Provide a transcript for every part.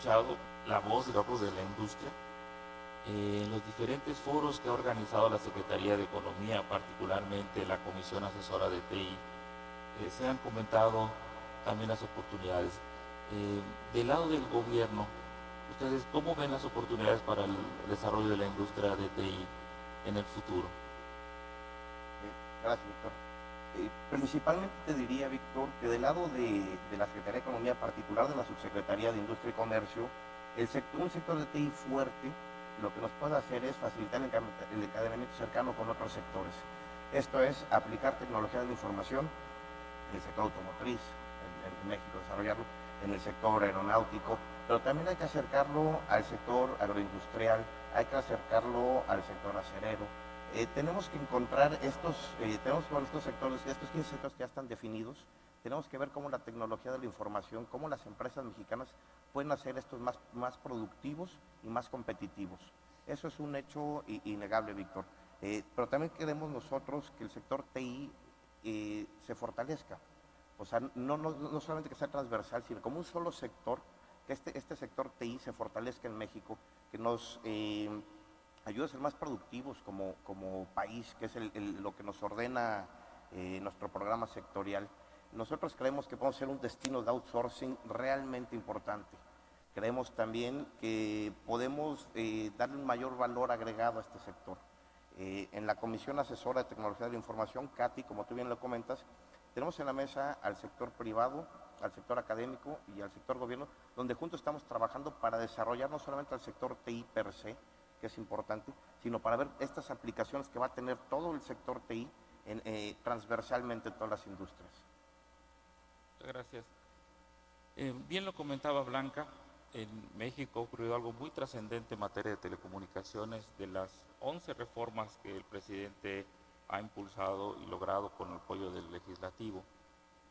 escuchado la voz, digamos, de la industria en los diferentes foros que ha organizado la Secretaría de Economía, particularmente la Comisión Asesora de TI. Se han comentado también las oportunidades. Del lado del gobierno, ¿ustedes cómo ven las oportunidades para el desarrollo de la industria de TI en el futuro? Gracias, Víctor. Principalmente te diría, Víctor, que del lado de la Secretaría de Economía, particular de la Subsecretaría de Industria y Comercio, un sector de TI fuerte, lo que nos puede hacer es facilitar el encadenamiento cercano con otros sectores. Esto es aplicar tecnología de la información en el sector automotriz, en México desarrollarlo, en el sector aeronáutico, pero también hay que acercarlo al sector agroindustrial, hay que acercarlo al sector acerero. Tenemos que encontrar estos sectores, estos 15 sectores que ya están definidos. Tenemos que ver cómo la tecnología de la información, cómo las empresas mexicanas pueden hacer estos más productivos y más competitivos. Eso es un hecho innegable, Víctor. Pero también queremos nosotros que el sector TI se fortalezca. O sea, no solamente que sea transversal, sino como un solo sector, que este sector TI se fortalezca en México, que nos ayude a ser más productivos como país, que es lo que nos ordena nuestro programa sectorial. Nosotros creemos que podemos ser un destino de outsourcing realmente importante. Creemos también que podemos darle un mayor valor agregado a este sector. En la Comisión Asesora de Tecnología de la Información, CATI, como tú bien lo comentas, tenemos en la mesa al sector privado, al sector académico y al sector gobierno, donde juntos estamos trabajando para desarrollar no solamente al sector TI per se, que es importante, sino para ver estas aplicaciones que va a tener todo el sector TI transversalmente en todas las industrias. Muchas gracias. Bien lo comentaba Blanca, en México ha ocurrido algo muy trascendente en materia de telecomunicaciones. De las 11 reformas que el presidente ha impulsado y logrado con el apoyo del legislativo,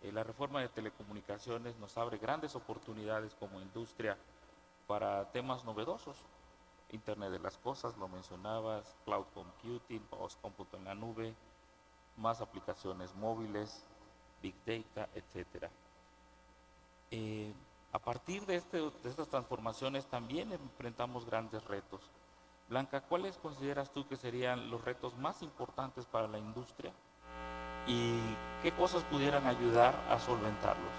la reforma de telecomunicaciones nos abre grandes oportunidades como industria para temas novedosos. Internet de las cosas, lo mencionabas, cloud computing, post-cómputo en la nube, más aplicaciones móviles, big data, etc. A partir de estas transformaciones también enfrentamos grandes retos. Blanca, ¿cuáles consideras tú que serían los retos más importantes para la industria y qué cosas pudieran ayudar a solventarlos?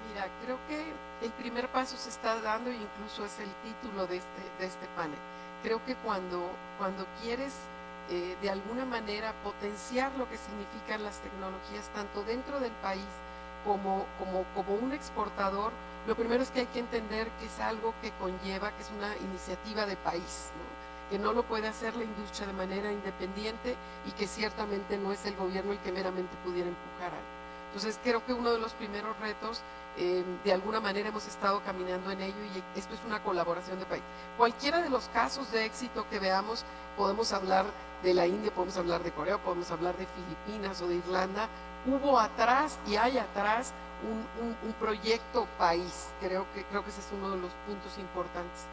Mira, creo que el primer paso se está dando y incluso es el título de este panel. Creo que cuando quieres de alguna manera potenciar lo que significan las tecnologías tanto dentro del país como un exportador, lo primero es que hay que entender que es algo que conlleva, que es una iniciativa de país, ¿no? Que no lo puede hacer la industria de manera independiente y que ciertamente no es el gobierno el que meramente pudiera empujar algo. Entonces creo que uno de los primeros retos, de alguna manera hemos estado caminando en ello y esto es una colaboración de país. Cualquiera de los casos de éxito que veamos, podemos hablar de la India, podemos hablar de Corea, podemos hablar de Filipinas o de Irlanda, hubo atrás y hay atrás un proyecto país. Creo que ese es uno de los puntos importantes.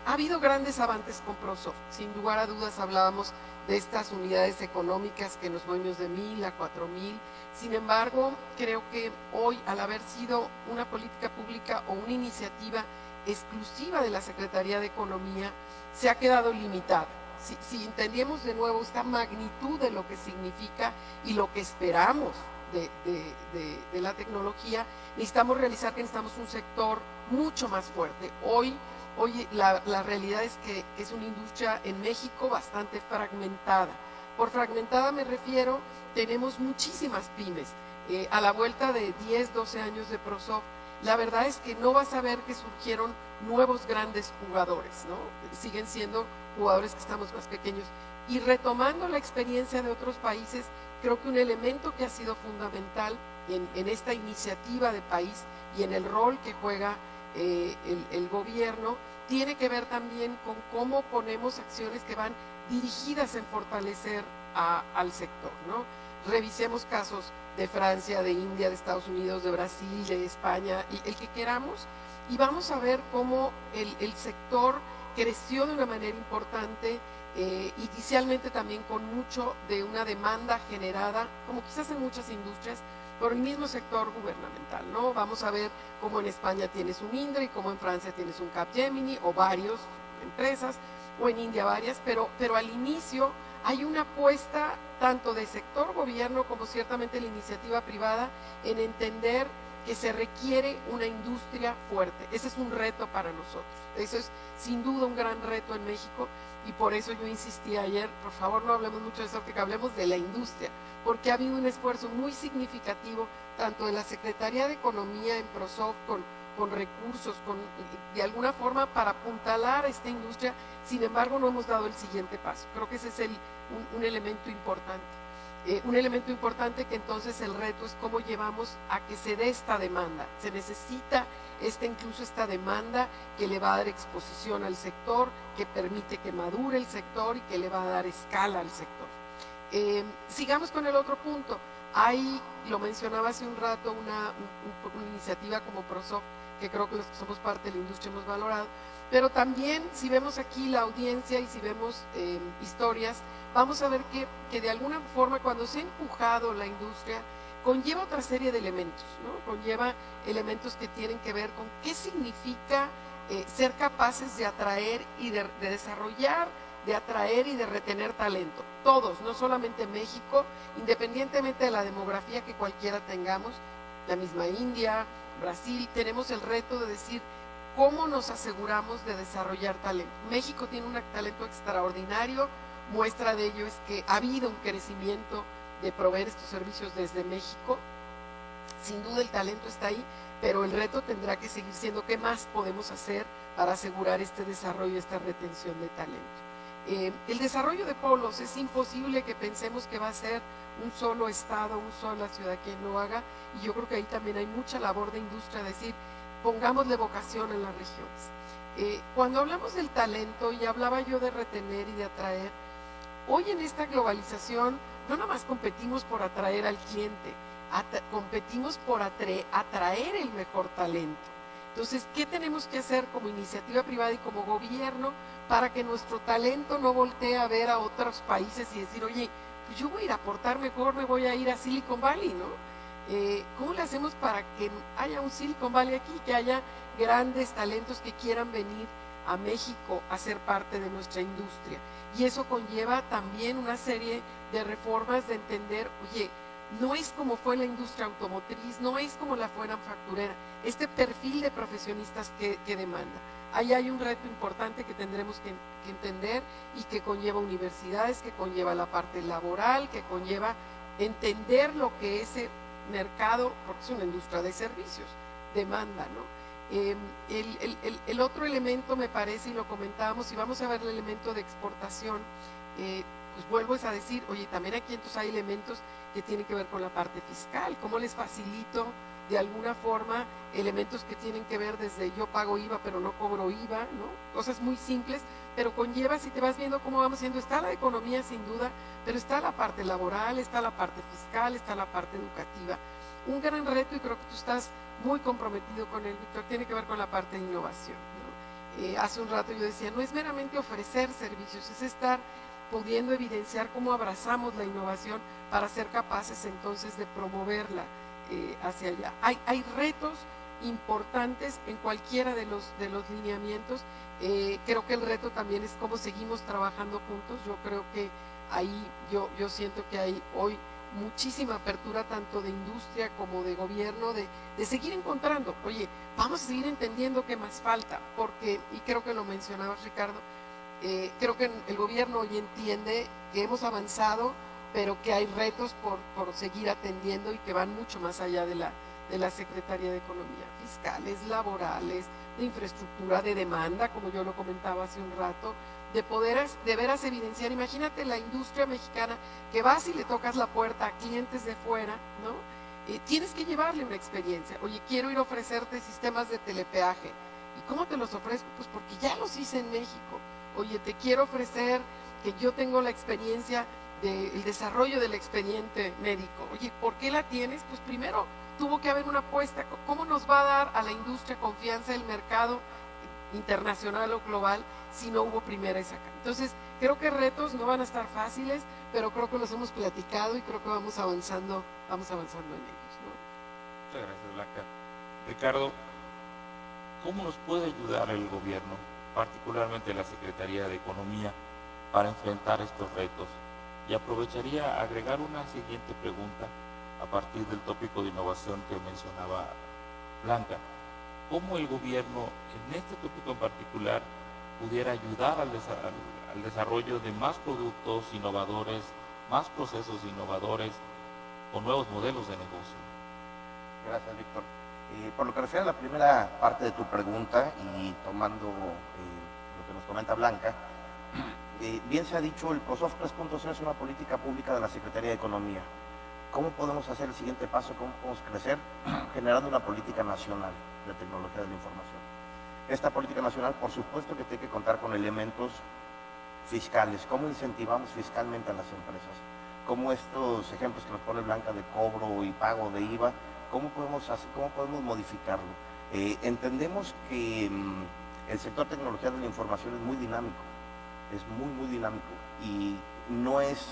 Ha habido grandes avances con ProSoft, sin lugar a dudas hablábamos de estas unidades económicas que nos movimos de 1000 a 4000, sin embargo creo que hoy, al haber sido una política pública o una iniciativa exclusiva de la Secretaría de Economía, se ha quedado limitada. Si entendemos de nuevo esta magnitud de lo que significa y lo que esperamos de la tecnología, necesitamos un sector mucho más fuerte. Hoy la realidad es que es una industria en México bastante fragmentada. Por fragmentada me refiero, tenemos muchísimas pymes. A la vuelta de 10, 12 años de ProSoft, la verdad es que no vas a ver que surgieron nuevos grandes jugadores, ¿no? Siguen siendo jugadores que estamos más pequeños. Y retomando la experiencia de otros países, creo que un elemento que ha sido fundamental en esta iniciativa de país y en el rol que juega el gobierno, tiene que ver también con cómo ponemos acciones que van dirigidas en fortalecer al sector, ¿no? Revisemos casos de Francia, de India, de Estados Unidos, de Brasil, de España, el que queramos, y vamos a ver cómo el sector creció de una manera importante, inicialmente también con mucho de una demanda generada, como quizás en muchas industrias, por el mismo sector gubernamental, ¿no? Vamos a ver cómo en España tienes un Indra y cómo en Francia tienes un Capgemini o varias empresas, o en India varias, pero al inicio hay una apuesta tanto de sector gobierno como ciertamente la iniciativa privada en entender que se requiere una industria fuerte. Ese es un reto para nosotros. Eso es sin duda un gran reto en México y por eso yo insistí ayer, por favor no hablemos mucho de eso, que hablemos de la industria, porque ha habido un esfuerzo muy significativo tanto de la Secretaría de Economía en PROSOF con recursos, de alguna forma para apuntalar a esta industria. Sin embargo, no hemos dado el siguiente paso. Creo que ese es un elemento importante. Un elemento importante que entonces el reto es cómo llevamos a que se dé esta demanda. Se necesita incluso esta demanda que le va a dar exposición al sector, que permite que madure el sector y que le va a dar escala al sector. Sigamos con el otro punto. Hay, lo mencionaba hace un rato, una iniciativa como PROSOF, que creo que los que somos parte de la industria hemos valorado, pero también si vemos aquí la audiencia y si vemos historias, vamos a ver que de alguna forma cuando se ha empujado la industria, conlleva otra serie de elementos, ¿no? Conlleva elementos que tienen que ver con qué significa ser capaces de atraer y de desarrollar, de atraer y de retener talento. Todos, no solamente México, independientemente de la demografía que cualquiera tengamos, la misma India, Brasil, tenemos el reto de decir cómo nos aseguramos de desarrollar talento. México tiene un talento extraordinario, muestra de ello es que ha habido un crecimiento de proveer estos servicios desde México. Sin duda el talento está ahí, pero el reto tendrá que seguir siendo qué más podemos hacer para asegurar este desarrollo, esta retención de talento. El desarrollo de polos, es imposible que pensemos que va a ser un solo estado, una sola ciudad quien lo haga, y yo creo que ahí también hay mucha labor de industria, decir, pongámosle vocación en las regiones. Cuando hablamos del talento, y hablaba yo de retener y de atraer, hoy en esta globalización no nada más competimos por atraer al cliente, competimos por atraer el mejor talento. Entonces, ¿qué tenemos que hacer como iniciativa privada y como gobierno para que nuestro talento no voltee a ver a otros países y decir, oye, pues yo voy a ir a aportar mejor, me voy a ir a Silicon Valley, ¿no? ¿Cómo le hacemos para que haya un Silicon Valley aquí, que haya grandes talentos que quieran venir a México a ser parte de nuestra industria? Y eso conlleva también una serie de reformas de entender, oye, no es como fue la industria automotriz, no es como la fue manufacturera, este perfil de profesionistas que demanda. Ahí hay un reto importante que tendremos que entender y que conlleva universidades, que conlleva la parte laboral, que conlleva entender lo que ese mercado, porque es una industria de servicios, demanda, ¿no? El otro elemento me parece, y lo comentábamos, y vamos a ver el elemento de exportación, pues vuelvo a decir, oye, también aquí entonces hay elementos que tienen que ver con la parte fiscal, cómo les facilito de alguna forma elementos que tienen que ver desde yo pago IVA pero no cobro IVA, ¿no? Cosas muy simples, pero conlleva, si te vas viendo cómo vamos haciendo, está la economía sin duda, pero está la parte laboral, está la parte fiscal, está la parte educativa. Un gran reto, y creo que tú estás muy comprometido con él, Víctor, tiene que ver con la parte de innovación, ¿no? Hace un rato yo decía, no es meramente ofrecer servicios, es estar pudiendo evidenciar cómo abrazamos la innovación para ser capaces entonces de promoverla hacia allá. Hay retos importantes en cualquiera de los lineamientos. Creo que el reto también es cómo seguimos trabajando juntos. Yo creo que ahí yo siento que hay hoy muchísima apertura tanto de industria como de gobierno de seguir encontrando, oye, vamos a seguir entendiendo qué más falta, porque, y creo que lo mencionabas, Ricardo, creo que el gobierno hoy entiende que hemos avanzado, pero que hay retos por seguir atendiendo y que van mucho más allá de la Secretaría de Economía, fiscales, laborales, de infraestructura, de demanda, como yo lo comentaba hace un rato, de veras evidenciar. Imagínate la industria mexicana que vas y le tocas la puerta a clientes de fuera, ¿no? Tienes que llevarle una experiencia. Oye, quiero ir a ofrecerte sistemas de telepeaje. ¿Y cómo te los ofrezco? Pues porque ya los hice en México. Oye, te quiero ofrecer que yo tengo la experiencia del desarrollo del expediente médico. Oye, ¿por qué la tienes? Pues primero tuvo que haber una apuesta. ¿Cómo nos va a dar a la industria confianza del mercado internacional o global si no hubo primeras acá. Entonces, creo que retos no van a estar fáciles, pero creo que los hemos platicado y creo que vamos avanzando en ellos, ¿no? Muchas gracias, Blanca. Ricardo, ¿cómo nos puede ayudar el gobierno, particularmente la Secretaría de Economía, para enfrentar estos retos? Y aprovecharía agregar una siguiente pregunta a partir del tópico de innovación que mencionaba Blanca. ¿Cómo el gobierno, en este tópico en particular, pudiera ayudar al desarrollo de más productos innovadores, más procesos innovadores o nuevos modelos de negocio? Gracias, Víctor. Por lo que refiere a la primera parte de tu pregunta y tomando lo que nos comenta Blanca, bien se ha dicho, el PROSOF 3.0 es una política pública de la Secretaría de Economía. ¿Cómo podemos hacer el siguiente paso? ¿Cómo podemos crecer? Generando una política nacional de tecnología de la información. Esta política nacional, por supuesto que tiene que contar con elementos fiscales. ¿Cómo incentivamos fiscalmente a las empresas? ¿Cómo estos ejemplos que nos pone Blanca de cobro y pago de IVA, cómo podemos modificarlo? Entendemos que el sector tecnología de la información es muy dinámico, es muy dinámico, y no es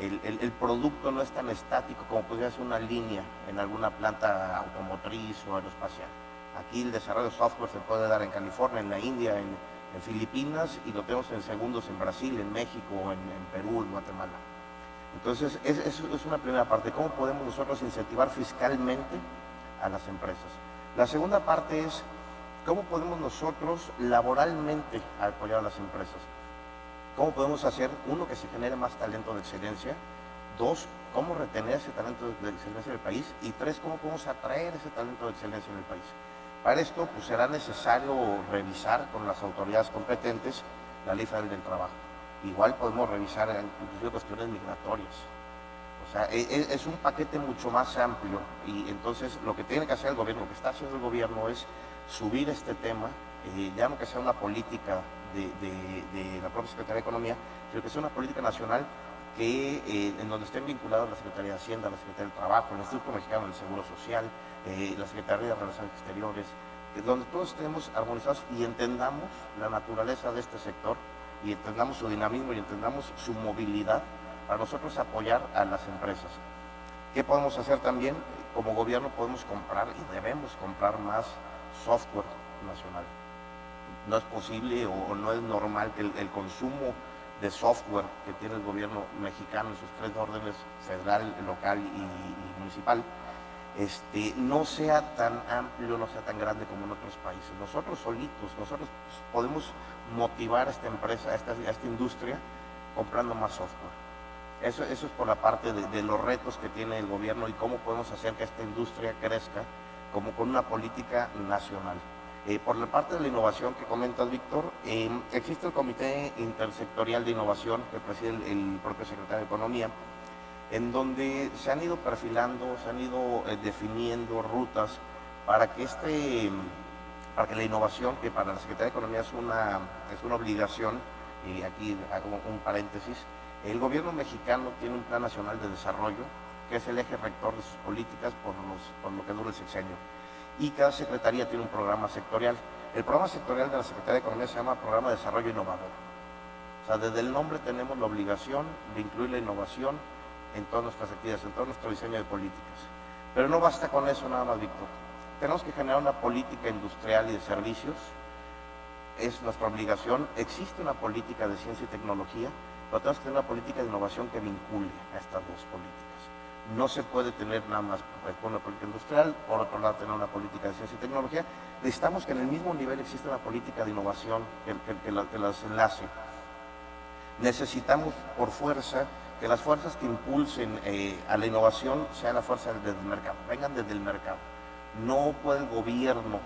el producto no es tan estático como podría ser una línea en alguna planta automotriz o aeroespacial. Aquí el desarrollo de software se puede dar en California, en la India, en Filipinas, y lo tenemos en segundos en Brasil, en México, en Perú, en Guatemala. Entonces, es una primera parte. ¿Cómo podemos nosotros incentivar fiscalmente a las empresas? La segunda parte es cómo podemos nosotros laboralmente apoyar a las empresas. ¿Cómo podemos hacer, uno, que se genere más talento de excelencia? Dos, cómo retener ese talento de excelencia en el país. Y tres, cómo podemos atraer ese talento de excelencia en el país. Para esto, pues será necesario revisar con las autoridades competentes la Ley Federal del Trabajo. Igual podemos revisar inclusive cuestiones migratorias. O sea, es un paquete mucho más amplio, y entonces lo que tiene que hacer el gobierno, lo que está haciendo el gobierno, es subir este tema, ya no que sea una política de la propia Secretaría de Economía, sino que sea una política nacional en donde estén vinculados la Secretaría de Hacienda, la Secretaría del Trabajo, el Instituto Mexicano del Seguro Social, la Secretaría de Relaciones Exteriores, donde todos estemos armonizados y entendamos la naturaleza de este sector, y entendamos su dinamismo y entendamos su movilidad, para nosotros apoyar a las empresas. ¿Qué podemos hacer también? Como gobierno podemos comprar y debemos comprar más software nacional. No es posible o no es normal que el consumo de software que tiene el gobierno mexicano en sus tres órdenes, federal, local y municipal, no sea tan amplio, no sea tan grande como en otros países. Nosotros solitos, nosotros podemos motivar a esta empresa, a esta industria, comprando más software. Eso es por la parte de los retos que tiene el gobierno y cómo podemos hacer que esta industria crezca como con una política nacional. Por la parte de la innovación que comentas, Víctor, existe el Comité Intersectorial de Innovación que preside el propio secretario de Economía, en donde se han ido perfilando, se han ido definiendo rutas para que la innovación, que para la Secretaría de Economía es una obligación, y aquí hago un paréntesis, el gobierno mexicano tiene un Plan Nacional de Desarrollo, que es el eje rector de sus políticas por lo que dura el sexenio. Y cada secretaría tiene un programa sectorial. El programa sectorial de la Secretaría de Economía se llama Programa de Desarrollo Innovador. O sea, desde el nombre tenemos la obligación de incluir la innovación en todas nuestras actividades, en todo nuestro diseño de políticas. Pero no basta con eso nada más, Víctor. Tenemos que generar una política industrial y de servicios. Es nuestra obligación. Existe una política de ciencia y tecnología, pero tenemos que tener una política de innovación que vincule a estas dos políticas. No se puede tener nada más una política industrial, por otro lado tener una política de ciencia y tecnología. Necesitamos que en el mismo nivel exista una política de innovación que las enlace. Necesitamos por fuerza que las fuerzas que impulsen a la innovación sean las fuerzas desde el mercado, vengan desde el mercado. No puede el gobierno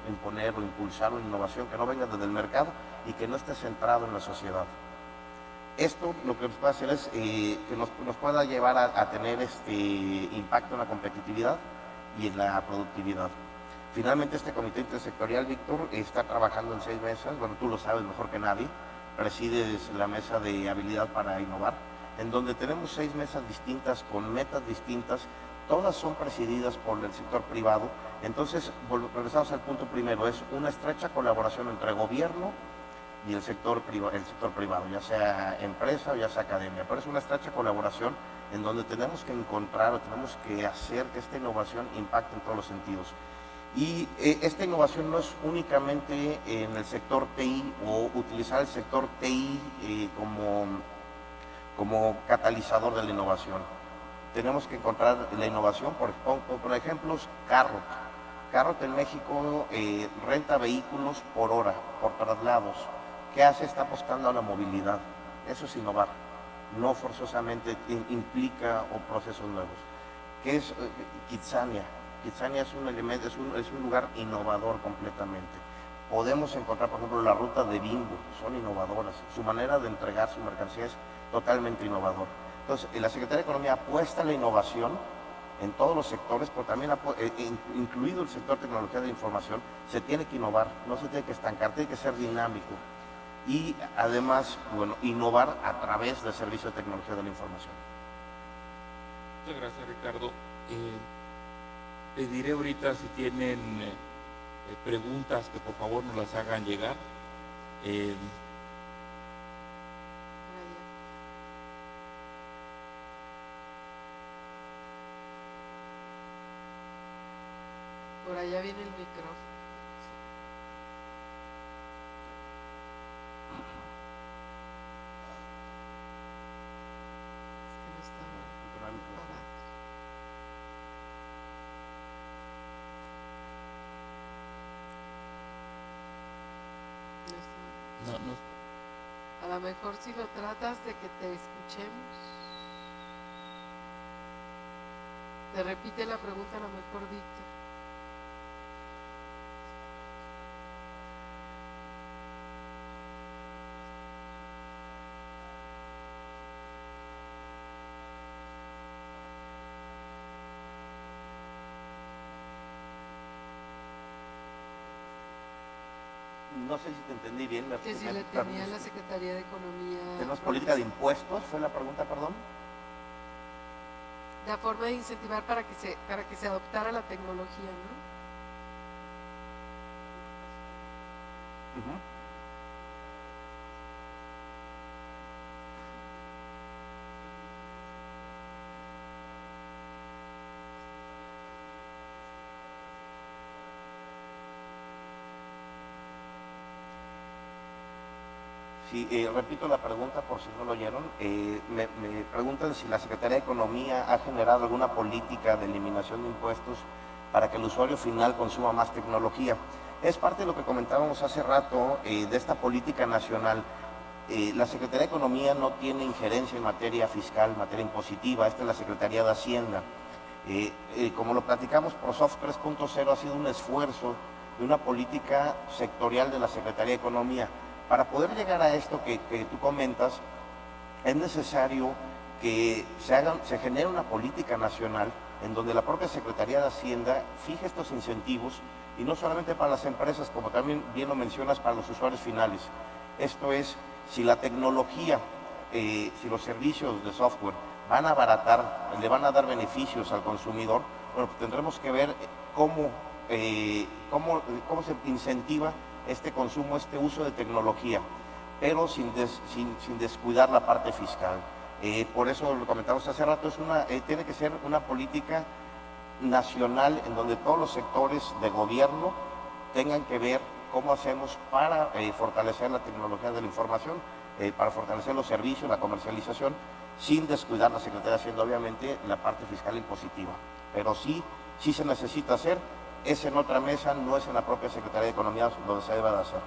imponer o impulsar una innovación que no venga desde el mercado y que no esté centrado en la sociedad. Esto lo que nos puede hacer es que nos pueda llevar a tener impacto en la competitividad y en la productividad. Finalmente, este comité intersectorial, Víctor, está trabajando en 6 mesas. Bueno, tú lo sabes mejor que nadie. Presides la mesa de habilidad para innovar, en donde tenemos 6 mesas distintas con metas distintas, todas son presididas por el sector privado. Entonces, regresamos al punto primero, es una estrecha colaboración entre gobierno y el sector privado, ya sea empresa o ya sea academia, pero es una estrecha colaboración en donde tenemos que encontrar o tenemos que hacer que esta innovación impacte en todos los sentidos. Y esta innovación no es únicamente en el sector TI o utilizar el sector TI como catalizador de la innovación. Tenemos que encontrar la innovación, por ejemplo, Carrot. Carrot en México renta vehículos por hora, por traslados. ¿Qué hace? Está apostando a la movilidad. Eso es innovar. No forzosamente implica procesos nuevos. ¿Qué es Kitsania? Kitsania es un elemento, es un lugar innovador completamente. Podemos encontrar, por ejemplo, la ruta de Bimbo, son innovadoras. Su manera de entregar su mercancía es totalmente innovador. Entonces, la Secretaría de Economía apuesta a la innovación en todos los sectores, pero también incluido el sector de tecnología de la información, se tiene que innovar, no se tiene que estancar, tiene que ser dinámico. Y además, bueno, innovar a través del servicio de tecnología de la información. Muchas gracias, Ricardo. Les diré ahorita si tienen preguntas que por favor nos las hagan llegar. Por allá viene el micrófono. A lo mejor si lo tratas de que te escuchemos. Te repite la pregunta a lo mejor, Víctor. No sé si te entendí bien. Que si le tenía la Secretaría de Economía. ¿Tenemos política de impuestos? ¿Fue la pregunta, perdón? La forma de incentivar para que se adoptara la tecnología, ¿no? Sí, repito la pregunta por si no lo oyeron. Me preguntan si la Secretaría de Economía ha generado alguna política de eliminación de impuestos para que el usuario final consuma más tecnología. Es parte de lo que comentábamos hace rato de esta política nacional. La Secretaría de Economía no tiene injerencia en materia fiscal, en materia impositiva. Esta es la Secretaría de Hacienda. Como lo platicamos, ProSoft 3.0 ha sido un esfuerzo de una política sectorial de la Secretaría de Economía. Para poder llegar a esto que tú comentas, es necesario que se genere una política nacional en donde la propia Secretaría de Hacienda fije estos incentivos, y no solamente para las empresas, como también bien lo mencionas, para los usuarios finales. Esto es, si la tecnología, si los servicios de software van a abaratar, le van a dar beneficios al consumidor, bueno, pues tendremos que ver cómo se incentiva este consumo, este uso de tecnología, pero sin descuidar la parte fiscal. Por eso lo comentamos hace rato, tiene que ser una política nacional en donde todos los sectores de gobierno tengan que ver cómo hacemos para fortalecer la tecnología de la información, para fortalecer los servicios, la comercialización, sin descuidar la Secretaría de Hacienda, obviamente, la parte fiscal impositiva. Pero sí se necesita hacer. Es en otra mesa, no es en la propia Secretaría de Economía donde se debe de hacer.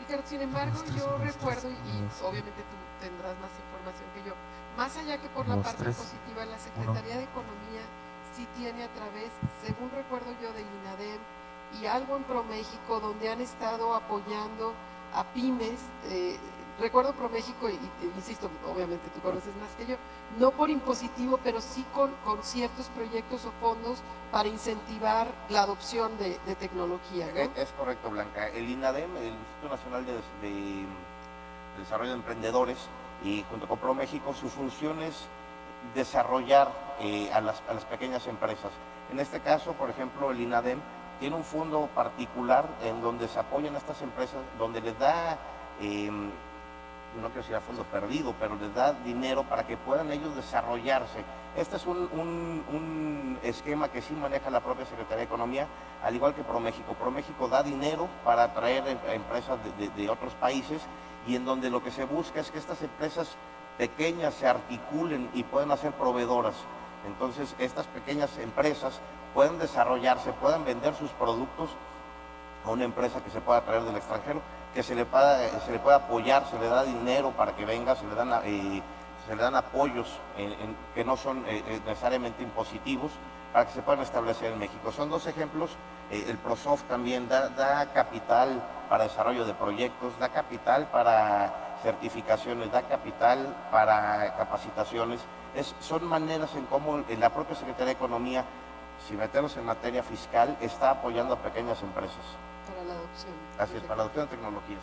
Ricardo, sin embargo, yo recuerdo, y obviamente tú tendrás más información que yo, más allá que por la parte positiva, la Secretaría de Economía sí tiene a través, según recuerdo yo, del INADEM y algo en ProMéxico, donde han estado apoyando a pymes. Recuerdo ProMéxico, y insisto, obviamente tú conoces más que yo, no por impositivo, pero sí con ciertos proyectos o fondos para incentivar la adopción de tecnología, ¿no? Es correcto, Blanca. El INADEM, el Instituto Nacional de Desarrollo de Emprendedores, y junto con ProMéxico, su función es desarrollar a las pequeñas empresas. En este caso, por ejemplo, el INADEM tiene un fondo particular en donde se apoyan a estas empresas, donde les da, no quiero decir a fondo perdido, pero les da dinero para que puedan ellos desarrollarse. Este es un esquema que sí maneja la propia Secretaría de Economía, al igual que ProMéxico. ProMéxico da dinero para atraer a empresas de otros países, y en donde lo que se busca es que estas empresas pequeñas se articulen y puedan hacer proveedoras. Entonces, estas pequeñas empresas pueden desarrollarse, puedan vender sus productos a una empresa que se pueda traer del extranjero, que se le pueda apoyar, se le da dinero para que venga, se le dan apoyos que no son necesariamente impositivos, para que se puedan establecer en México. Son dos ejemplos. El ProSoft también da capital para desarrollo de proyectos, da capital para certificaciones, da capital para capacitaciones. Son maneras en cómo la propia Secretaría de Economía, si metemos en materia fiscal, está apoyando a pequeñas empresas. Para la adopción. Así es, para la adopción de tecnologías.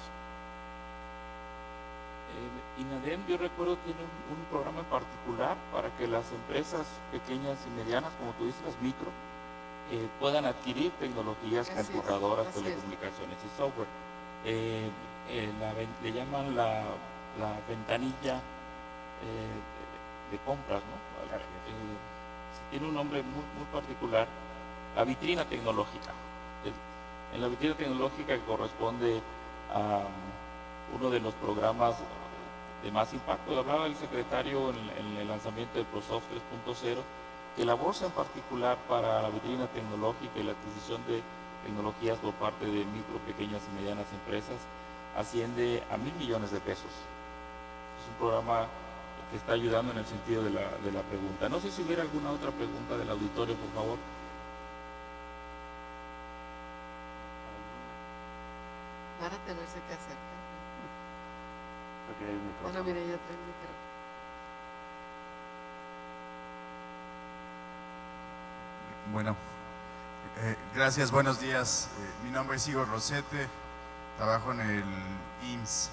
INADEM, yo recuerdo, tiene un programa en particular para que las empresas pequeñas y medianas, como tú dices, las micro, puedan adquirir tecnologías computadoras, telecomunicaciones y software. Le llaman la ventanilla de compras, ¿no? Tiene un nombre muy particular, la vitrina tecnológica. En la vitrina tecnológica, que corresponde a uno de los programas de más impacto. Hablaba el secretario en el lanzamiento del ProSoft 3.0, que la bolsa en particular para la vitrina tecnológica y la adquisición de tecnologías por parte de micro, pequeñas y medianas empresas asciende a 1,000 millones de pesos. Es un programa que está ayudando en el sentido de la pregunta. No sé si hubiera alguna otra pregunta del auditorio, por favor. Para tenerse que acercar. Porque hay un micrófono. Bueno, mire, ya trae el micrófono. Bueno, gracias, buenos días. Mi nombre es Igor Rosete, trabajo en el IMSS.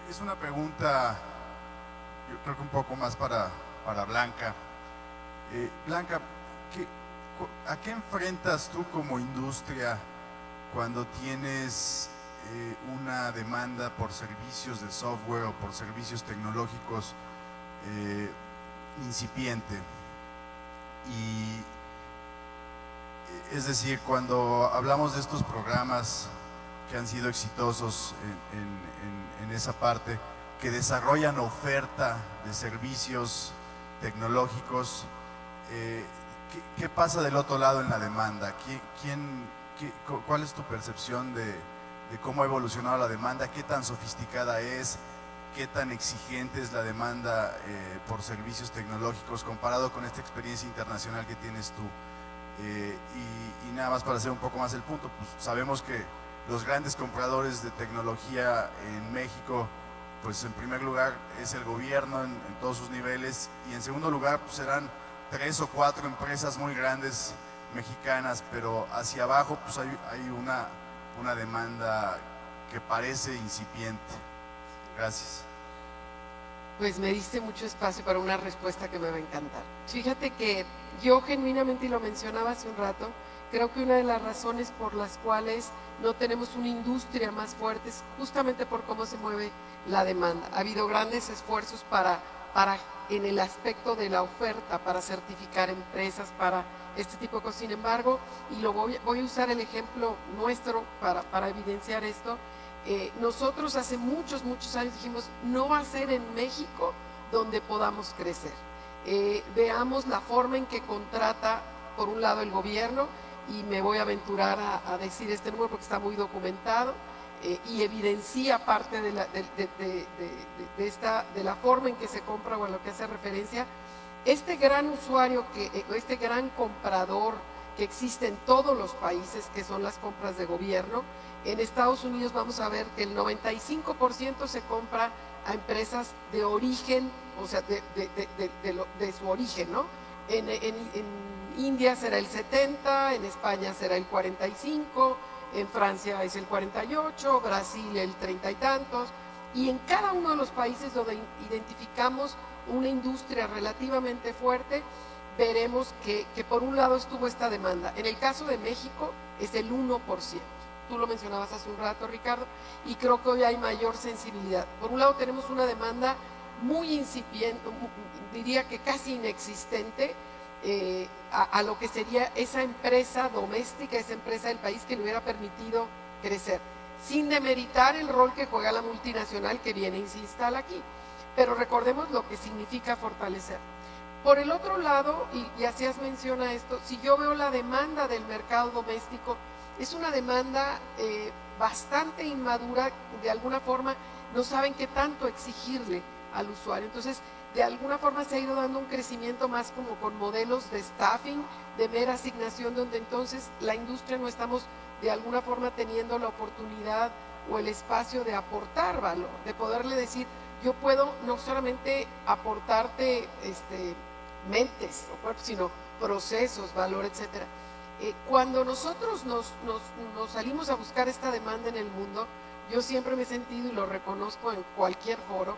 Es una pregunta, yo creo que un poco más para Blanca. Blanca, ¿a qué enfrentas tú como industria cuando tienes una demanda por servicios de software o por servicios tecnológicos incipiente? Y es decir, cuando hablamos de estos programas que han sido exitosos en esa parte, que desarrollan oferta de servicios tecnológicos, ¿qué pasa del otro lado en la demanda? ¿Cuál es tu percepción de cómo ha evolucionado la demanda? ¿Qué tan sofisticada es? ¿Qué tan exigente es la demanda por servicios tecnológicos comparado con esta experiencia internacional que tienes tú? Y nada más para hacer un poco más el punto, pues sabemos que los grandes compradores de tecnología en México, pues en primer lugar es el gobierno en todos sus niveles, y en segundo lugar pues serán 3 o 4 empresas muy grandes mexicanas, pero hacia abajo pues hay una demanda que parece incipiente. Gracias. Pues me diste mucho espacio para una respuesta que me va a encantar. Fíjate que yo genuinamente, y lo mencionaba hace un rato, creo que una de las razones por las cuales no tenemos una industria más fuerte es justamente por cómo se mueve la demanda. Ha habido grandes esfuerzos para en el aspecto de la oferta, para certificar empresas, para este tipo de cosas. Sin embargo, y voy a usar el ejemplo nuestro para evidenciar esto, nosotros hace muchos años dijimos, no va a ser en México donde podamos crecer. Veamos la forma en que contrata, por un lado, el gobierno, y me voy a aventurar a decir este número porque está muy documentado, y evidencia parte de la forma en que se compra o a lo que hace referencia. Este gran usuario, este gran comprador que existe en todos los países, que son las compras de gobierno, en Estados Unidos vamos a ver que el 95% se compra a empresas de origen, o sea, de su origen, ¿no? En India será el 70%, en España será el 45%, en Francia es el 48%, Brasil el 30 y tantos, Y en cada uno de los países donde identificamos una industria relativamente fuerte, veremos que por un lado estuvo esta demanda. En el caso de México es el 1%. Tú lo mencionabas hace un rato, Ricardo, y creo que hoy hay mayor sensibilidad. Por un lado tenemos una demanda muy incipiente, diría que casi inexistente, a lo que sería esa empresa doméstica, esa empresa del país que le hubiera permitido crecer, sin demeritar el rol que juega la multinacional que viene y se instala aquí. Pero recordemos lo que significa fortalecer. Por el otro lado, y hacías mención a esto, si yo veo la demanda del mercado doméstico, es una demanda bastante inmadura, de alguna forma no saben qué tanto exigirle al usuario. Entonces, de alguna forma se ha ido dando un crecimiento más como con modelos de staffing, de mera asignación, donde entonces la industria no estamos de alguna forma teniendo la oportunidad o el espacio de aportar valor, de poderle decir, yo puedo no solamente aportarte mentes o cuerpos, sino procesos, valor, etcétera. Cuando nosotros nos salimos a buscar esta demanda en el mundo, yo siempre me he sentido, y lo reconozco en cualquier foro,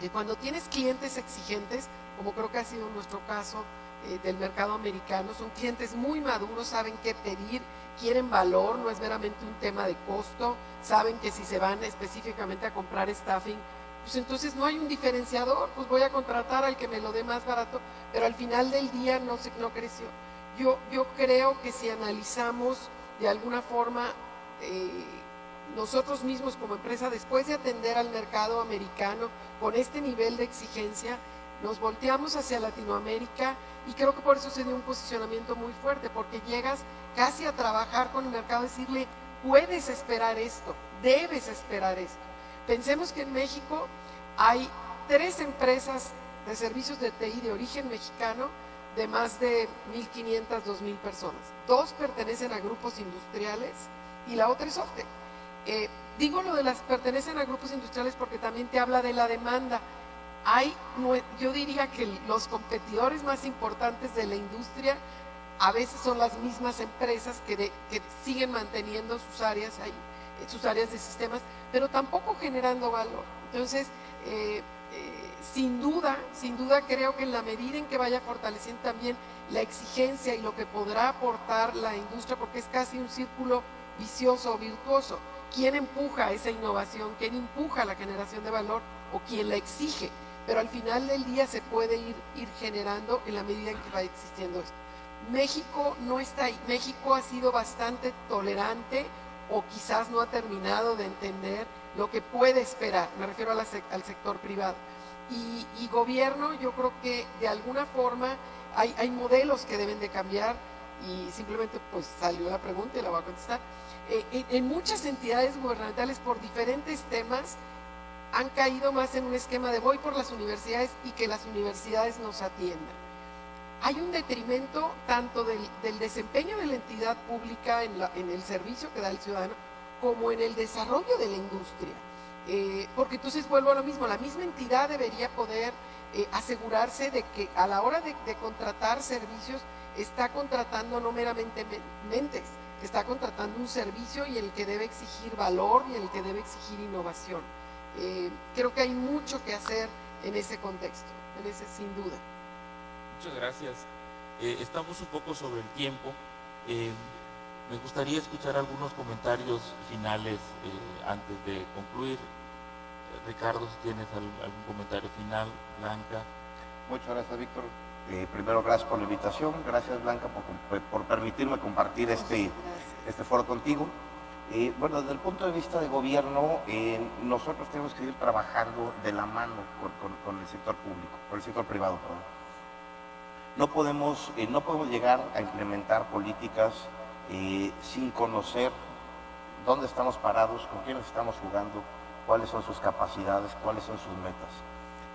que cuando tienes clientes exigentes, como creo que ha sido nuestro caso del mercado americano, son clientes muy maduros, saben qué pedir, quieren valor, no es meramente un tema de costo, saben que si se van específicamente a comprar staffing, pues entonces no hay un diferenciador, pues voy a contratar al que me lo dé más barato, pero al final del día no creció. Yo creo que si analizamos de alguna forma nosotros mismos como empresa, después de atender al mercado americano con este nivel de exigencia, nos volteamos hacia Latinoamérica y creo que por eso se dio un posicionamiento muy fuerte, porque llegas casi a trabajar con el mercado, decirle, puedes esperar esto, debes esperar esto. Pensemos que en México hay 3 empresas de servicios de TI de origen mexicano de más de 1.500, 2.000 personas. 2 pertenecen a grupos industriales y la otra es Softec. Digo lo de las pertenecen a grupos industriales porque también te habla de la demanda. Yo diría que los competidores más importantes de la industria a veces son las mismas empresas que siguen manteniendo sus áreas ahí, sus áreas de sistemas, pero tampoco generando valor. Entonces, sin duda creo que en la medida en que vaya fortaleciendo también la exigencia y lo que podrá aportar la industria, porque es casi un círculo vicioso o virtuoso. ¿Quién empuja esa innovación? ¿Quién empuja la generación de valor? ¿O quién la exige? Pero al final del día se puede ir generando en la medida en que va existiendo esto. México no está ahí. México ha sido bastante tolerante o quizás no ha terminado de entender lo que puede esperar. Me refiero al sector privado. Y gobierno, yo creo que de alguna forma hay modelos que deben de cambiar y simplemente pues salió la pregunta y la voy a contestar. En muchas entidades gubernamentales por diferentes temas han caído más en un esquema de voy por las universidades y que las universidades nos atiendan. Hay un detrimento tanto del desempeño de la entidad pública en el servicio que da el ciudadano como en el desarrollo de la industria. Porque entonces vuelvo a lo mismo, la misma entidad debería poder asegurarse de que a la hora de contratar servicios está contratando no meramente mentes, está contratando un servicio y el que debe exigir valor y el que debe exigir innovación. Creo que hay mucho que hacer en ese contexto, sin duda. Muchas gracias. Estamos un poco sobre el tiempo. Me gustaría escuchar algunos comentarios finales antes de concluir. Ricardo, si tienes algún comentario final. Blanca. Muchas gracias, Víctor. Primero, gracias por la invitación. Gracias, Blanca, por permitirme compartir este foro contigo. Bueno, desde el punto de vista de gobierno, nosotros tenemos que ir trabajando de la mano con el sector público, con el sector privado, perdón. No podemos llegar a implementar políticas sin conocer dónde estamos parados, con quiénes estamos jugando, cuáles son sus capacidades, cuáles son sus metas.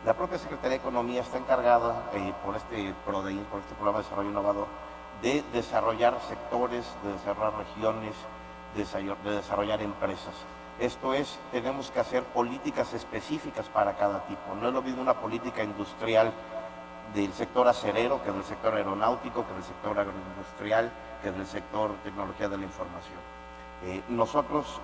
La propia Secretaría de Economía está encargada por este PRODEIN, por este Programa de Desarrollo Innovador, de desarrollar sectores, de desarrollar regiones, de desarrollar empresas. Esto es, tenemos que hacer políticas específicas para cada tipo. No es lo mismo una política industrial del sector acerero que del sector aeronáutico, que del sector agroindustrial, que del sector tecnología de la información. Nosotros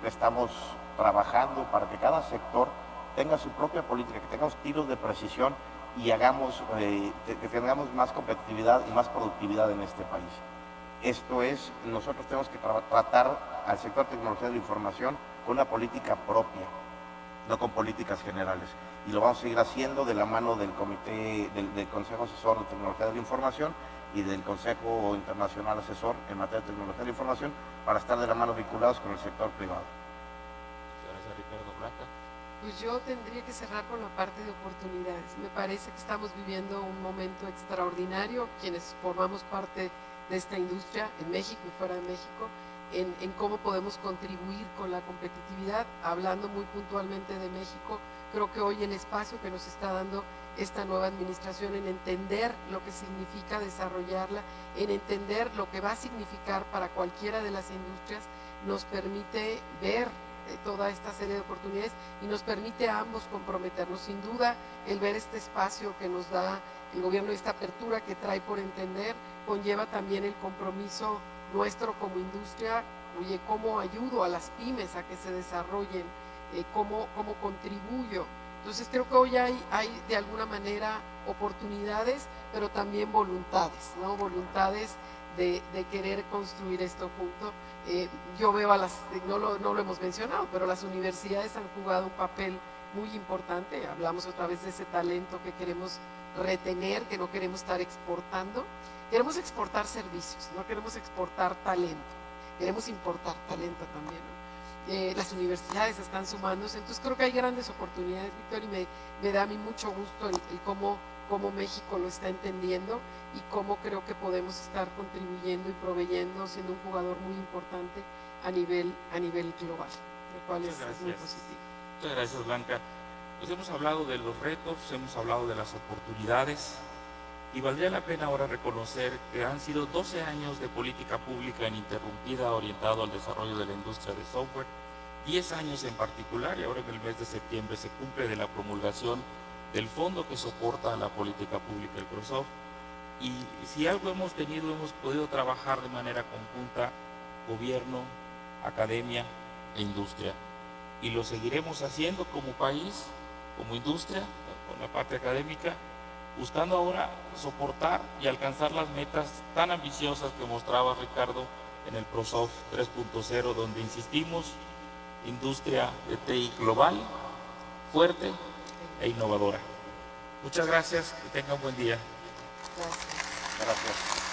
estamos trabajando para que cada sector tenga su propia política, que tengamos tiros de precisión y hagamos, que tengamos más competitividad y más productividad en este país. Esto es, nosotros tenemos que tratar al sector de tecnología de la información con una política propia, no con políticas generales. Y lo vamos a seguir haciendo de la mano del Comité, del Consejo Asesor de Tecnología de la Información y del Consejo Internacional Asesor en materia de tecnología de la información, para estar de la mano vinculados con el sector privado. Gracias, Ricardo. Blanca. Pues yo tendría que cerrar con la parte de oportunidades. Me parece que estamos viviendo un momento extraordinario, quienes formamos parte de esta industria en México y fuera de México, en cómo podemos contribuir con la competitividad. Hablando muy puntualmente de México, creo que hoy el espacio que nos está dando esta nueva administración en entender lo que significa desarrollarla, en entender lo que va a significar para cualquiera de las industrias, nos permite ver toda esta serie de oportunidades y nos permite a ambos comprometernos. Sin duda, el ver este espacio que nos da el gobierno, esta apertura que trae por entender, conlleva también el compromiso nuestro como industria. Oye, ¿cómo ayudo a las pymes a que se desarrollen? ¿Cómo contribuyo? Entonces creo que hoy hay de alguna manera oportunidades, pero también voluntades, ¿no? Voluntades de querer construir esto junto. Yo veo no lo hemos mencionado, pero las universidades han jugado un papel muy importante. Hablamos otra vez de ese talento que queremos retener, que no queremos estar exportando. Queremos exportar servicios, no queremos exportar talento, queremos importar talento también, ¿no? Las universidades están sumándose, entonces creo que hay grandes oportunidades, Víctor, y me da a mí mucho gusto el cómo México lo está entendiendo y cómo creo que podemos estar contribuyendo y proveyendo, siendo un jugador muy importante a nivel global, lo cual es muy positivo. Muchas gracias, Blanca. Pues hemos hablado de los retos, hemos hablado de las oportunidades, y valdría la pena ahora reconocer que han sido 12 años de política pública ininterrumpida orientado al desarrollo de la industria de software, 10 años en particular, y ahora en el mes de septiembre se cumple de la promulgación del fondo que soporta la política pública del Microsoft. Y si algo hemos podido trabajar de manera conjunta, gobierno, academia e industria. Y lo seguiremos haciendo como país, como industria, con la parte académica, buscando ahora soportar y alcanzar las metas tan ambiciosas que mostraba Ricardo en el ProSoft 3.0, donde insistimos, industria de TI global, fuerte e innovadora. Muchas gracias, que tengan buen día. Gracias. Gracias.